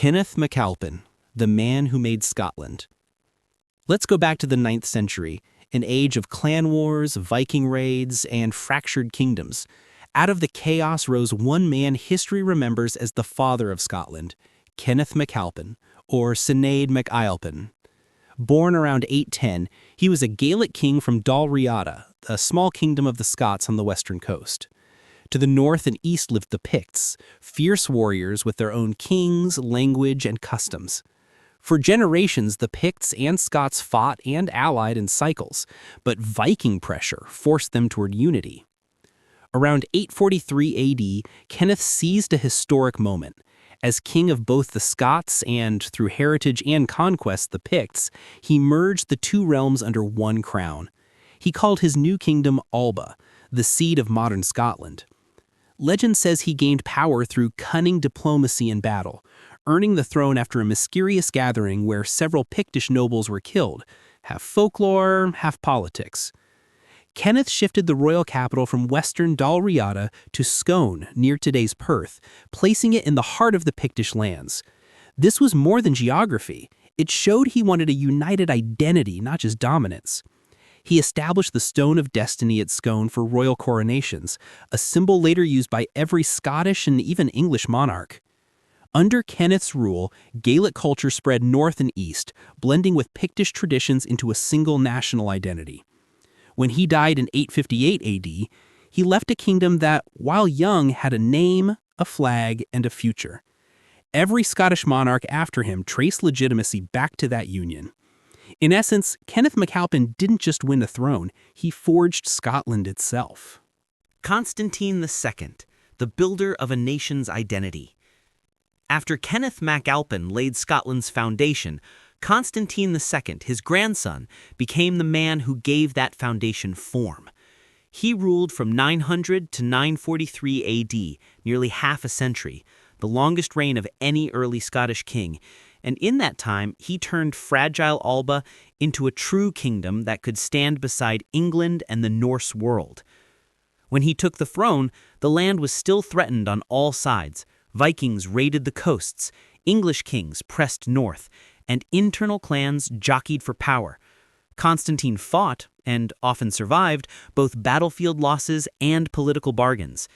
Kenneth MacAlpin, the man who made Scotland. Let's go back to the 9th century, an age of clan wars, Viking raids, and fractured kingdoms. Out of the chaos rose one man history remembers as the father of Scotland, Kenneth MacAlpin, or Sinead MacAlpin. Born around 810, he was a Gaelic king from Dalriada, a small kingdom of the Scots on the western coast. To the north and east lived the Picts, fierce warriors with their own kings, language, and customs. For generations, the Picts and Scots fought and allied in cycles, but Viking pressure forced them toward unity. Around 843 AD, Kenneth seized a historic moment. As king of both the Scots and, through heritage and conquest, the Picts, he merged the two realms under one crown. He called his new kingdom Alba, the seat of modern Scotland. Legend says he gained power through cunning diplomacy in battle, earning the throne after a mysterious gathering where several Pictish nobles were killed, half folklore, half politics. Kenneth shifted the royal capital from western Dalriada to Scone, near today's Perth, placing it in the heart of the Pictish lands. This was more than geography. It showed he wanted a united identity, not just dominance. He established the Stone of Destiny at Scone for royal coronations, a symbol later used by every Scottish and even English monarch. Under Kenneth's rule, Gaelic culture spread north and east, blending with Pictish traditions into a single national identity. When he died in 858 AD, he left a kingdom that, while young, had a name, a flag, and a future. Every Scottish monarch after him traced legitimacy back to that union. In essence, Kenneth MacAlpin didn't just win a throne, he forged Scotland itself. Constantine II, the builder of a nation's identity. After Kenneth MacAlpin laid Scotland's foundation, Constantine II, his grandson, became the man who gave that foundation form. He ruled from 900 to 943 AD, nearly half a century, the longest reign of any early Scottish king, and in that time he turned fragile Alba into a true kingdom that could stand beside England and the Norse world. When he took the throne, the land was still threatened on all sides. Vikings raided the coasts, English kings pressed north, and internal clans jockeyed for power. Constantine fought, and often survived, both battlefield losses and political bargains.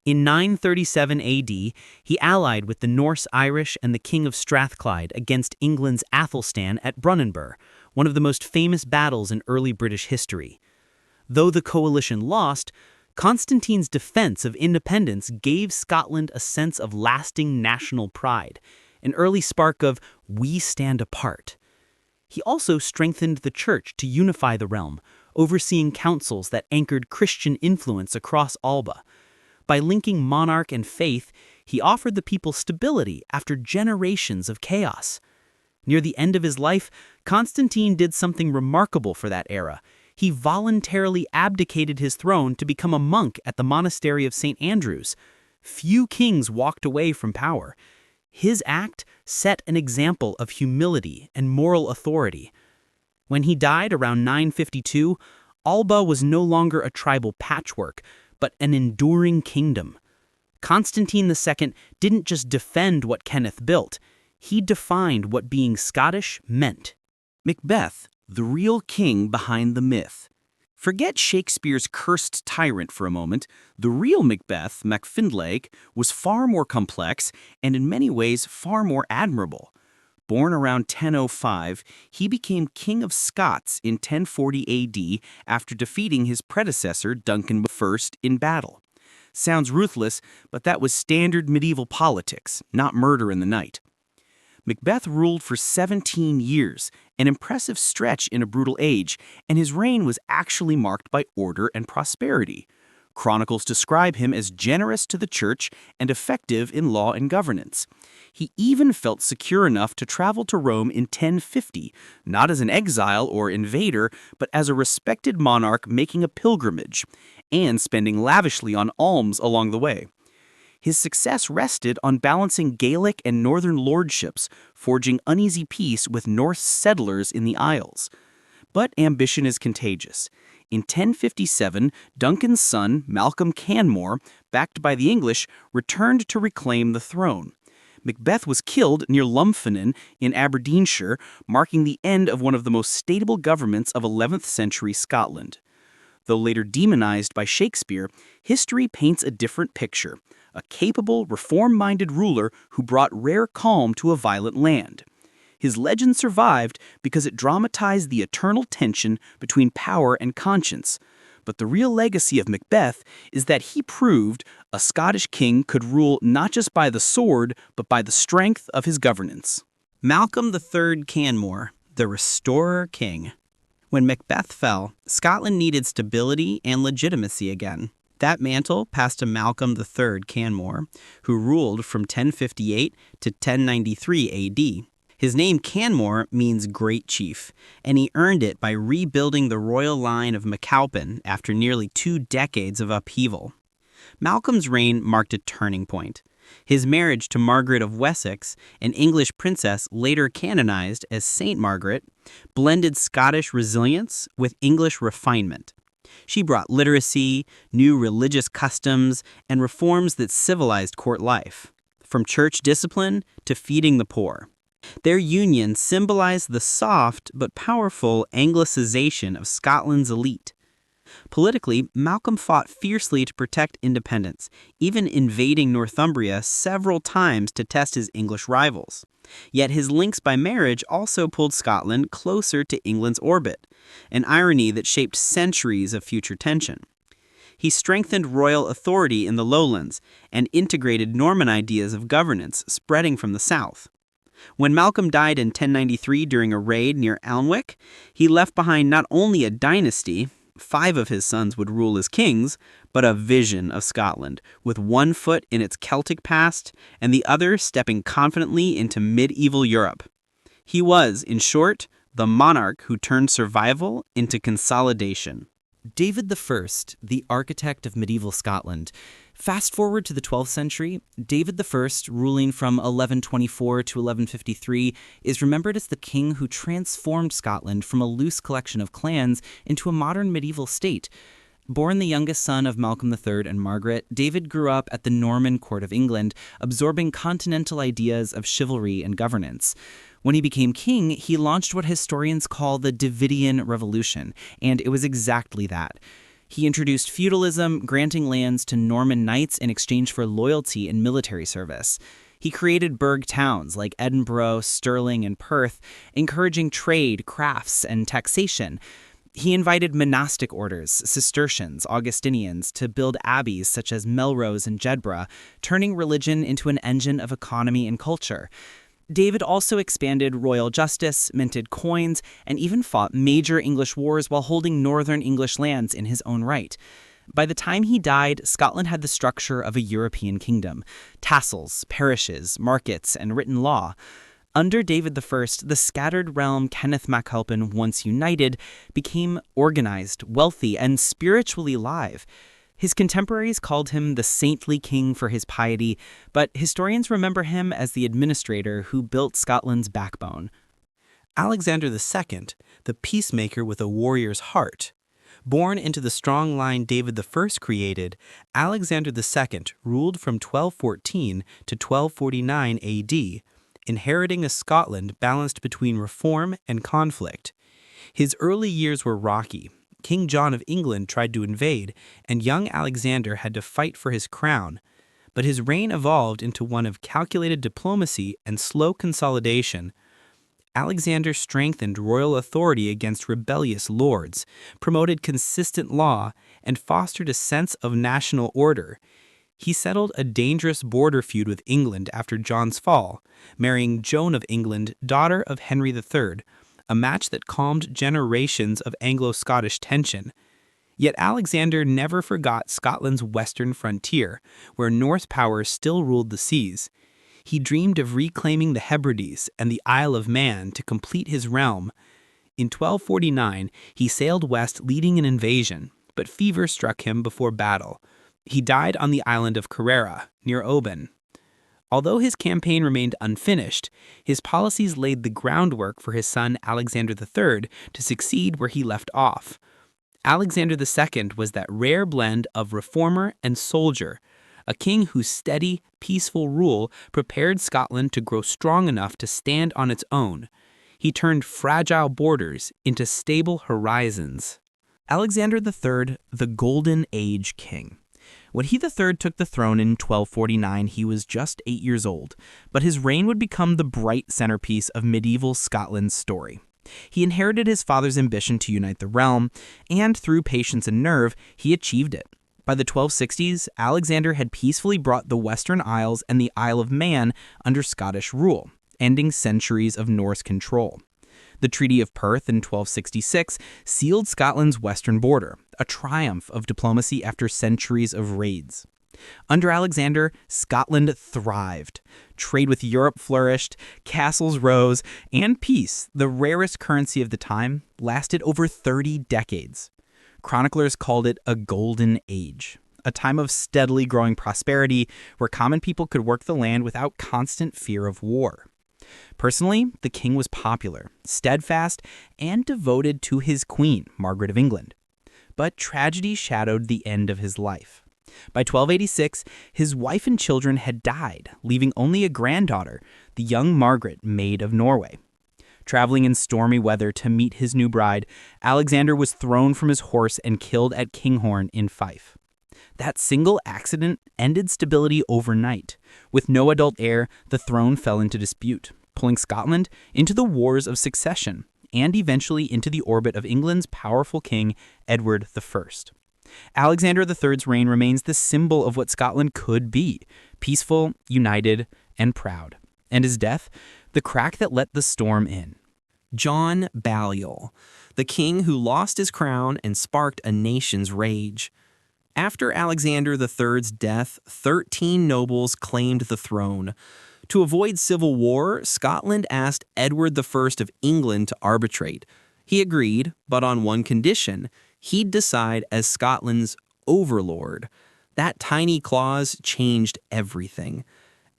In 937 AD, he allied with the Norse-Irish and the King of Strathclyde against England's Athelstan at Brunanburh, one of the most famous battles in early British history. Though the coalition lost, Constantine's defense of independence gave Scotland a sense of lasting national pride, an early spark of "we stand apart." He also strengthened the church to unify the realm, overseeing councils that anchored Christian influence across Alba. By linking monarch and faith, he offered the people stability after generations of chaos. Near the end of his life, Constantine did something remarkable for that era. He voluntarily abdicated his throne to become a monk at the monastery of St. Andrew's. Few kings walked away from power. His act set an example of humility and moral authority. When he died around 952, Alba was no longer a tribal patchwork, but an enduring kingdom. Constantine II didn't just defend what Kenneth built, he defined what being Scottish meant. Macbeth, the real king behind the myth. Forget Shakespeare's cursed tyrant for a moment. The real Macbeth, Macfindlake, was far more complex and in many ways far more admirable. Born around 1005, he became King of Scots in 1040 AD after defeating his predecessor Duncan I in battle. Sounds ruthless, but that was standard medieval politics, not murder in the night. Macbeth ruled for 17 years, an impressive stretch in a brutal age, and his reign was actually marked by order and prosperity. Chronicles describe him as generous to the church and effective in law and governance. He even felt secure enough to travel to Rome in 1050, not as an exile or invader, but as a respected monarch making a pilgrimage, and spending lavishly on alms along the way. His success rested on balancing Gaelic and northern lordships, forging uneasy peace with Norse settlers in the Isles. But ambition is contagious. In 1057, Duncan's son, Malcolm Canmore, backed by the English, returned to reclaim the throne. Macbeth was killed near Lumphinen in Aberdeenshire, marking the end of one of the most stable governments of 11th century Scotland. Though later demonized by Shakespeare, history paints a different picture: a capable, reform-minded ruler who brought rare calm to a violent land. His legend survived because it dramatized the eternal tension between power and conscience. But the real legacy of Macbeth is that he proved a Scottish king could rule not just by the sword, but by the strength of his governance. Malcolm III Canmore, the Restorer King. When Macbeth fell, Scotland needed stability and legitimacy again. That mantle passed to Malcolm III Canmore, who ruled from 1058 to 1093 AD. His name Canmore means great chief, and he earned it by rebuilding the royal line of MacAlpin after nearly 2 decades of upheaval. Malcolm's reign marked a turning point. His marriage to Margaret of Wessex, an English princess later canonized as Saint Margaret, blended Scottish resilience with English refinement. She brought literacy, new religious customs, and reforms that civilized court life, from church discipline to feeding the poor. Their union symbolized the soft but powerful Anglicization of Scotland's elite. Politically, Malcolm fought fiercely to protect independence, even invading Northumbria several times to test his English rivals. Yet his links by marriage also pulled Scotland closer to England's orbit, an irony that shaped centuries of future tension. He strengthened royal authority in the lowlands and integrated Norman ideas of governance spreading from the south. When Malcolm died in 1093 during a raid near Alnwick, he left behind not only a dynasty — 5 of his sons would rule as kings — but a vision of Scotland, with one foot in its Celtic past and the other stepping confidently into medieval Europe. He was, in short, the monarch who turned survival into consolidation. David I, the architect of medieval Scotland. Fast forward to the 12th century, David I, ruling from 1124 to 1153, is remembered as the king who transformed Scotland from a loose collection of clans into a modern medieval state. Born the youngest son of Malcolm III and Margaret, David grew up at the Norman court of England, absorbing continental ideas of chivalry and governance. When he became king, he launched what historians call the Davidian Revolution, and it was exactly that. He introduced feudalism, granting lands to Norman knights in exchange for loyalty and military service. He created burgh towns like Edinburgh, Stirling, and Perth, encouraging trade, crafts, and taxation. He invited monastic orders, Cistercians, Augustinians, to build abbeys such as Melrose and Jedburgh, turning religion into an engine of economy and culture. David also expanded royal justice, minted coins, and even fought major English wars while holding northern English lands in his own right. By the time he died, Scotland had the structure of a European kingdom: tassels, parishes, markets, and written law. Under David I, the scattered realm Kenneth MacAlpin once united became organized, wealthy, and spiritually alive. His contemporaries called him the saintly king for his piety, but historians remember him as the administrator who built Scotland's backbone. Alexander II, the peacemaker with a warrior's heart. Born into the strong line David I created, Alexander II ruled from 1214 to 1249 AD, inheriting a Scotland balanced between reform and conflict. His early years were rocky. King John of England tried to invade, and young Alexander had to fight for his crown. But his reign evolved into one of calculated diplomacy and slow consolidation. Alexander strengthened royal authority against rebellious lords, promoted consistent law, and fostered a sense of national order. He settled a dangerous border feud with England after John's fall, marrying Joan of England, daughter of Henry III, a match that calmed generations of Anglo-Scottish tension. Yet Alexander never forgot Scotland's western frontier, where Norse powers still ruled the seas. He dreamed of reclaiming the Hebrides and the Isle of Man to complete his realm. In 1249, he sailed west leading an invasion, but fever struck him before battle. He died on the island of Carrera, near Oban. Although his campaign remained unfinished, his policies laid the groundwork for his son Alexander III to succeed where he left off. Alexander II was that rare blend of reformer and soldier, a king whose steady, peaceful rule prepared Scotland to grow strong enough to stand on its own. He turned fragile borders into stable horizons. Alexander III, the Golden Age King. When he III took the throne in 1249, he was just 8 years old, but his reign would become the bright centerpiece of medieval Scotland's story. He inherited his father's ambition to unite the realm, and through patience and nerve, he achieved it. By the 1260s, Alexander had peacefully brought the Western Isles and the Isle of Man under Scottish rule, ending centuries of Norse control. The Treaty of Perth in 1266 sealed Scotland's western border, a triumph of diplomacy after centuries of raids. Under Alexander, Scotland thrived. Trade with Europe flourished, castles rose, and peace, the rarest currency of the time, lasted over 30 decades. Chroniclers called it a golden age, a time of steadily growing prosperity where common people could work the land without constant fear of war. Personally, the king was popular, steadfast, and devoted to his queen, Margaret of England. But tragedy shadowed the end of his life. By 1286, his wife and children had died, leaving only a granddaughter, the young Margaret, Maid of Norway. Traveling in stormy weather to meet his new bride, Alexander was thrown from his horse and killed at Kinghorn in Fife. That single accident ended stability overnight. With no adult heir, the throne fell into dispute, pulling Scotland into the Wars of Succession, and eventually into the orbit of England's powerful king, Edward I. Alexander III's reign remains the symbol of what Scotland could be, peaceful, united, and proud. And his death, the crack that let the storm in. John Balliol, the king who lost his crown and sparked a nation's rage. After Alexander III's death, 13 nobles claimed the throne. To avoid civil war, Scotland asked Edward I of England to arbitrate. He agreed, but on one condition: he'd decide as Scotland's overlord. That tiny clause changed everything.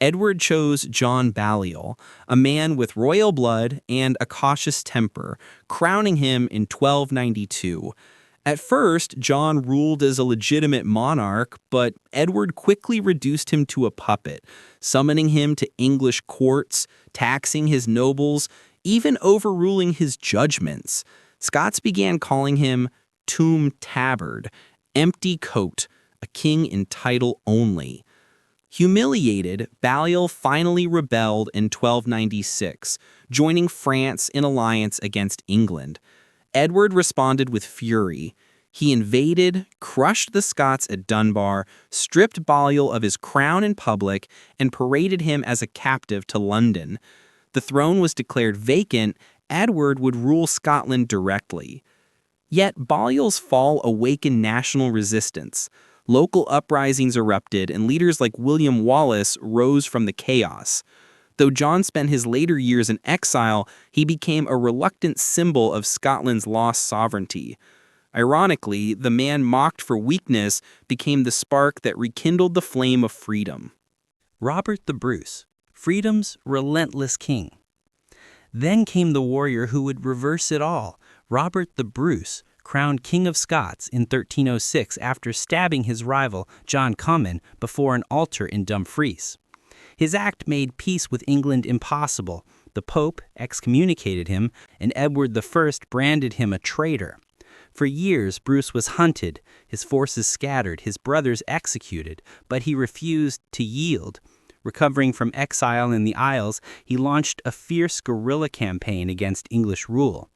Edward chose John Balliol, a man with royal blood and a cautious temper, crowning him in 1292. At first, John ruled as a legitimate monarch, but Edward quickly reduced him to a puppet, summoning him to English courts, taxing his nobles, even overruling his judgments. Scots began calling him Tomb Tabard, empty coat, a king in title only. Humiliated, Balliol finally rebelled in 1296, joining France in alliance against England. Edward responded with fury. He invaded, crushed the Scots at Dunbar, stripped Balliol of his crown in public, and paraded him as a captive to London. The throne was declared vacant. Edward would rule Scotland directly. Yet Balliol's fall awakened national resistance. Local uprisings erupted, and leaders like William Wallace rose from the chaos. Though John spent his later years in exile, he became a reluctant symbol of Scotland's lost sovereignty. Ironically, the man mocked for weakness became the spark that rekindled the flame of freedom. Robert the Bruce, freedom's relentless king. Then came the warrior who would reverse it all, Robert the Bruce, crowned King of Scots in 1306 after stabbing his rival, John Comyn, before an altar in Dumfries. His act made peace with England impossible. The Pope excommunicated him, and Edward I branded him a traitor. For years, Bruce was hunted, his forces scattered, his brothers executed, but he refused to yield. Recovering from exile in the Isles, he launched a fierce guerrilla campaign against English rule.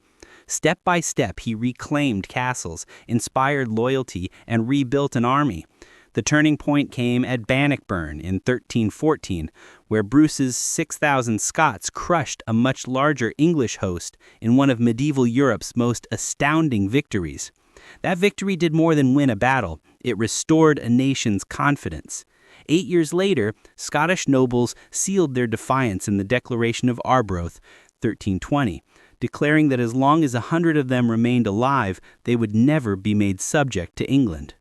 Step by step, he reclaimed castles, inspired loyalty, and rebuilt an army. The turning point came at Bannockburn in 1314, where Bruce's 6,000 Scots crushed a much larger English host in one of medieval Europe's most astounding victories. That victory did more than win a battle. It restored a nation's confidence. 8 years later, Scottish nobles sealed their defiance in the Declaration of Arbroath, 1320, declaring that as long as 100 of them remained alive, they would never be made subject to England.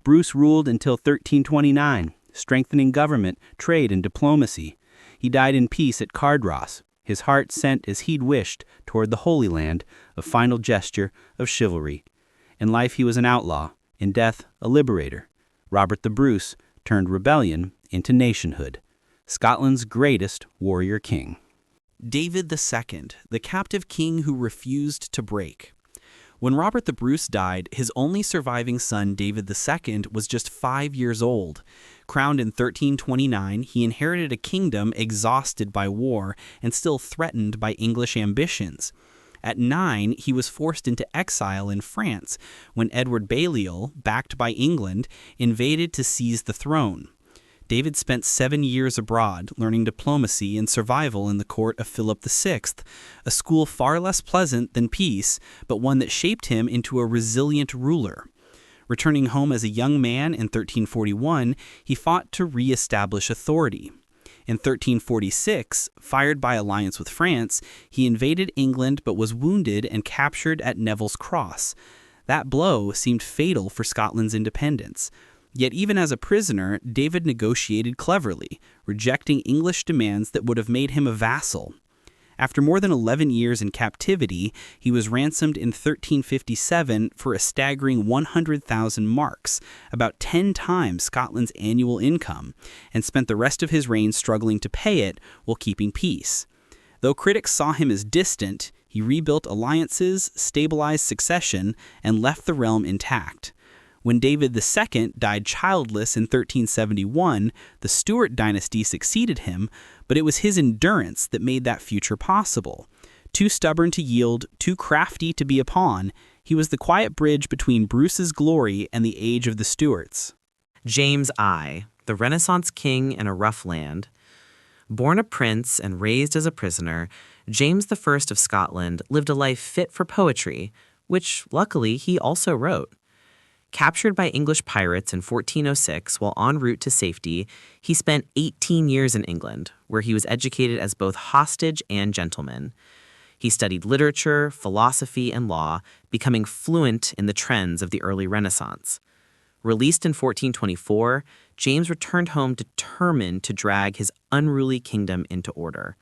Bruce ruled until 1329, strengthening government, trade, and diplomacy. He died in peace at Cardross, his heart sent as he'd wished toward the Holy Land, a final gesture of chivalry. In life he was an outlaw, in death a liberator. Robert the Bruce, turned rebellion into nationhood. Scotland's greatest warrior king. David II, the captive king who refused to break. When Robert the Bruce died, his only surviving son, David II, was just 5 years old. Crowned in 1329, he inherited a kingdom exhausted by war and still threatened by English ambitions. At 9, he was forced into exile in France when Edward Balliol, backed by England, invaded to seize the throne. David spent 7 years abroad, learning diplomacy and survival in the court of Philip VI, a school far less pleasant than peace, but one that shaped him into a resilient ruler. Returning home as a young man in 1341, he fought to re-establish authority. In 1346, fired by alliance with France, he invaded England but was wounded and captured at Neville's Cross. That blow seemed fatal for Scotland's independence. Yet even as a prisoner, David negotiated cleverly, rejecting English demands that would have made him a vassal. After more than 11 years in captivity, he was ransomed in 1357 for a staggering 100,000 marks, about 10 times Scotland's annual income, and spent the rest of his reign struggling to pay it while keeping peace. Though critics saw him as distant, he rebuilt alliances, stabilized succession, and left the realm intact. When David II died childless in 1371, the Stuart dynasty succeeded him, but it was his endurance that made that future possible. Too stubborn to yield, too crafty to be a pawn, he was the quiet bridge between Bruce's glory and the age of the Stuarts. James I, the Renaissance king in a rough land. Born a prince and raised as a prisoner, James I of Scotland lived a life fit for poetry, which luckily he also wrote. Captured by English pirates in 1406 while en route to safety, he spent 18 years in England, where he was educated as both hostage and gentleman. He studied literature, philosophy, and law, becoming fluent in the trends of the early Renaissance. Released in 1424, James returned home determined to drag his unruly kingdom into order.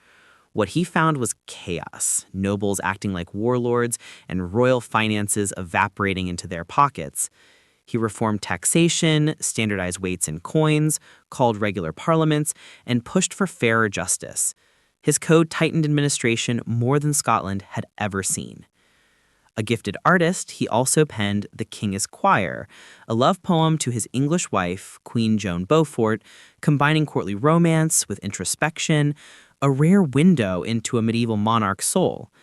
What he found was chaos, nobles acting like warlords and royal finances evaporating into their pockets. He reformed taxation, standardized weights and coins, called regular parliaments, and pushed for fairer justice. His code tightened administration more than Scotland had ever seen. A gifted artist, he also penned The King is Choir, a love poem to his English wife, Queen Joan Beaufort, combining courtly romance with introspection, a rare window into a medieval monarch's soul.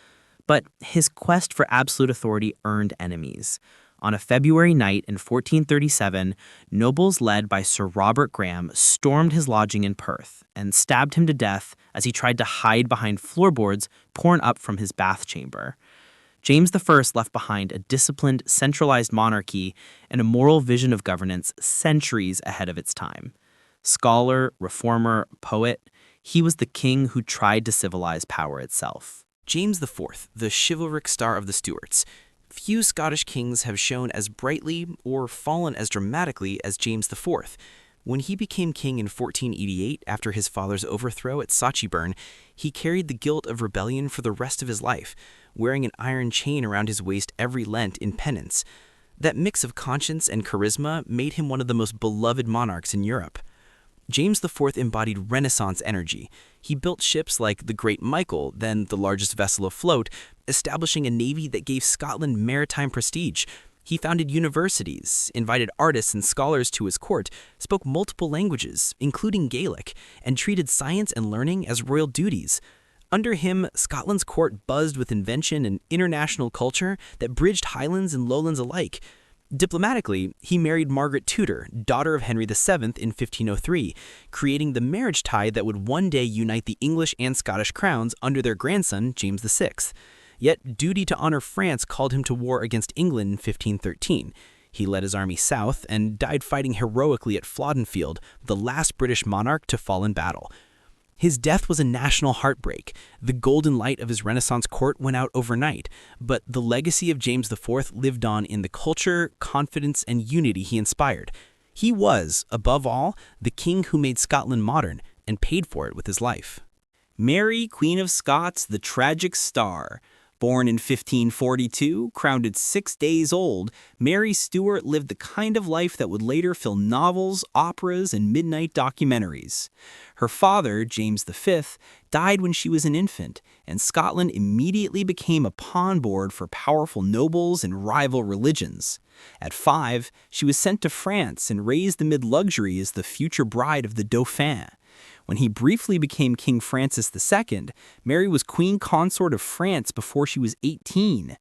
But his quest for absolute authority earned enemies. On a February night in 1437, nobles led by Sir Robert Graham stormed his lodging in Perth and stabbed him to death as he tried to hide behind floorboards torn up from his bath chamber. James I left behind a disciplined, centralized monarchy and a moral vision of governance centuries ahead of its time. Scholar, reformer, poet, he was the king who tried to civilize power itself. James IV, the chivalric star of the Stuarts. Few Scottish kings have shone as brightly or fallen as dramatically as James IV. When he became king in 1488 after his father's overthrow at Sachiburn, he carried the guilt of rebellion for the rest of his life, wearing an iron chain around his waist every Lent in penance. That mix of conscience and charisma made him one of the most beloved monarchs in Europe. James IV embodied Renaissance energy. He built ships like the Great Michael, then the largest vessel afloat, establishing a navy that gave Scotland maritime prestige. He founded universities, invited artists and scholars to his court, spoke multiple languages, including Gaelic, and treated science and learning as royal duties. Under him, Scotland's court buzzed with invention and international culture that bridged Highlands and Lowlands alike. Diplomatically, he married Margaret Tudor, daughter of Henry VII, in 1503, creating the marriage tie that would one day unite the English and Scottish crowns under their grandson, James VI. Yet duty to honor France called him to war against England in 1513. He led his army south and died fighting heroically at Floddenfield, the last British monarch to fall in battle. His death was a national heartbreak. The golden light of his Renaissance court went out overnight, but the legacy of James IV lived on in the culture, confidence, and unity he inspired. He was, above all, the king who made Scotland modern and paid for it with his life. Mary, Queen of Scots, the tragic star. Born in 1542, crowned at 6 days old, Mary Stuart lived the kind of life that would later fill novels, operas, and midnight documentaries. Her father, James V, died when she was an infant, and Scotland immediately became a pawn board for powerful nobles and rival religions. At 5, she was sent to France and raised amid luxury as the future bride of the Dauphin. When he briefly became King Francis II, Mary was queen consort of France before she was 18.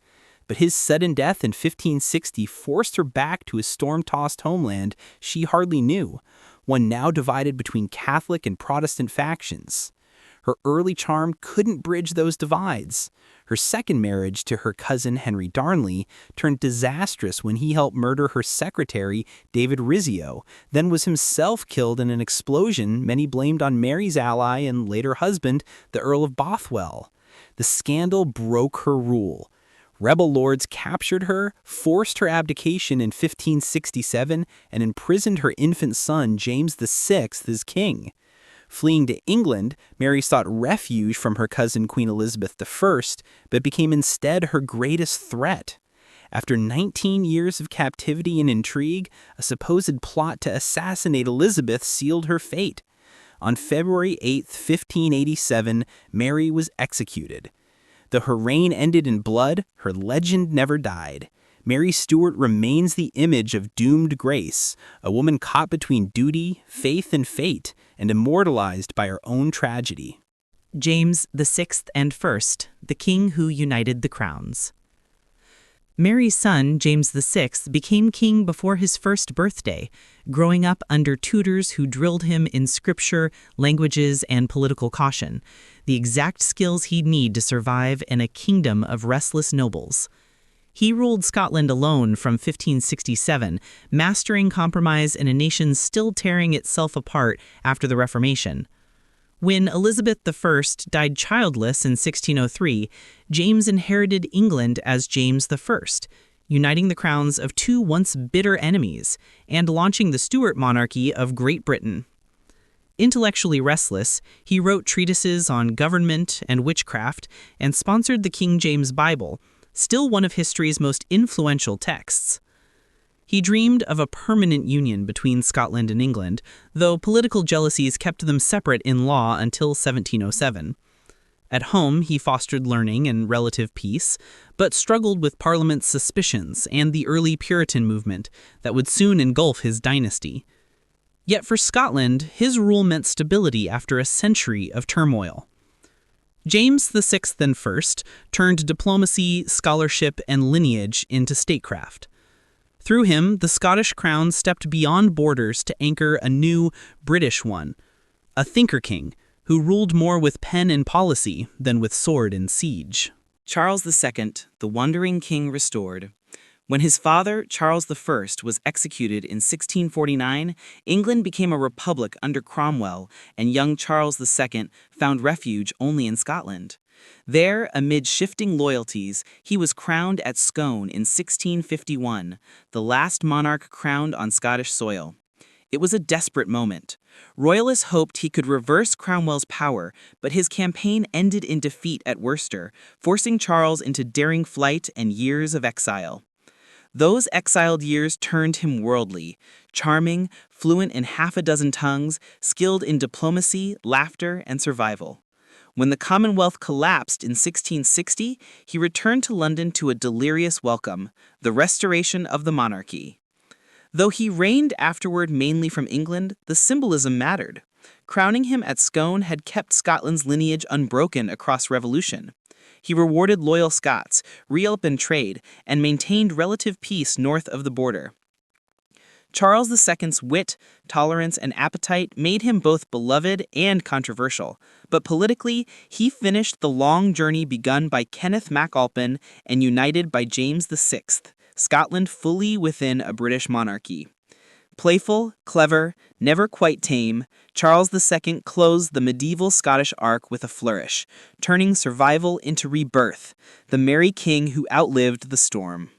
But his sudden death in 1560 forced her back to a storm-tossed homeland she hardly knew, one now divided between Catholic and Protestant factions. Her early charm couldn't bridge those divides. Her second marriage to her cousin Henry Darnley turned disastrous when he helped murder her secretary, David Rizzio, then was himself killed in an explosion many blamed on Mary's ally and later husband, the Earl of Bothwell. The scandal broke her rule. Rebel lords captured her, forced her abdication in 1567, and imprisoned her infant son, James VI, as king. Fleeing to England, Mary sought refuge from her cousin Queen Elizabeth I, but became instead her greatest threat. After 19 years of captivity and intrigue, a supposed plot to assassinate Elizabeth sealed her fate. On February 8, 1587, Mary was executed. Though her reign ended in blood, her legend never died. Mary Stuart remains the image of doomed grace, a woman caught between duty, faith, and fate, and immortalized by her own tragedy. James VI and I, the king who united the crowns. Mary's son, James VI, became king before his first birthday, growing up under tutors who drilled him in scripture, languages, and political caution, the exact skills he'd need to survive in a kingdom of restless nobles. He ruled Scotland alone from 1567, mastering compromise in a nation still tearing itself apart after the Reformation. When Elizabeth I died childless in 1603, James inherited England as James I, uniting the crowns of two once bitter enemies and launching the Stuart monarchy of Great Britain. Intellectually restless, he wrote treatises on government and witchcraft and sponsored the King James Bible, still one of history's most influential texts. He dreamed of a permanent union between Scotland and England, though political jealousies kept them separate in law until 1707. At home, he fostered learning and relative peace, but struggled with Parliament's suspicions and the early Puritan movement that would soon engulf his dynasty. Yet for Scotland, his rule meant stability after a century of turmoil. James VI and I turned diplomacy, scholarship, and lineage into statecraft. Through him, the Scottish crown stepped beyond borders to anchor a new British one, a thinker king who ruled more with pen and policy than with sword and siege. Charles II, the wandering king restored. When his father, Charles I, was executed in 1649, England became a republic under Cromwell, and young Charles II found refuge only in Scotland. There, amid shifting loyalties, he was crowned at Scone in 1651, the last monarch crowned on Scottish soil. It was a desperate moment. Royalists hoped he could reverse Cromwell's power, but his campaign ended in defeat at Worcester, forcing Charles into daring flight and years of exile. Those exiled years turned him worldly, charming, fluent in half a dozen tongues, skilled in diplomacy, laughter, and survival. When the Commonwealth collapsed in 1660, he returned to London to a delirious welcome, the restoration of the monarchy. Though he reigned afterward mainly from England, the symbolism mattered. Crowning him at Scone had kept Scotland's lineage unbroken across revolution. He rewarded loyal Scots, reopened trade, and maintained relative peace north of the border. Charles II's wit, tolerance, and appetite made him both beloved and controversial, but politically, he finished the long journey begun by Kenneth MacAlpin and united by James VI, Scotland fully within a British monarchy. Playful, clever, never quite tame, Charles II closed the medieval Scottish arc with a flourish, turning survival into rebirth, the merry king who outlived the storm.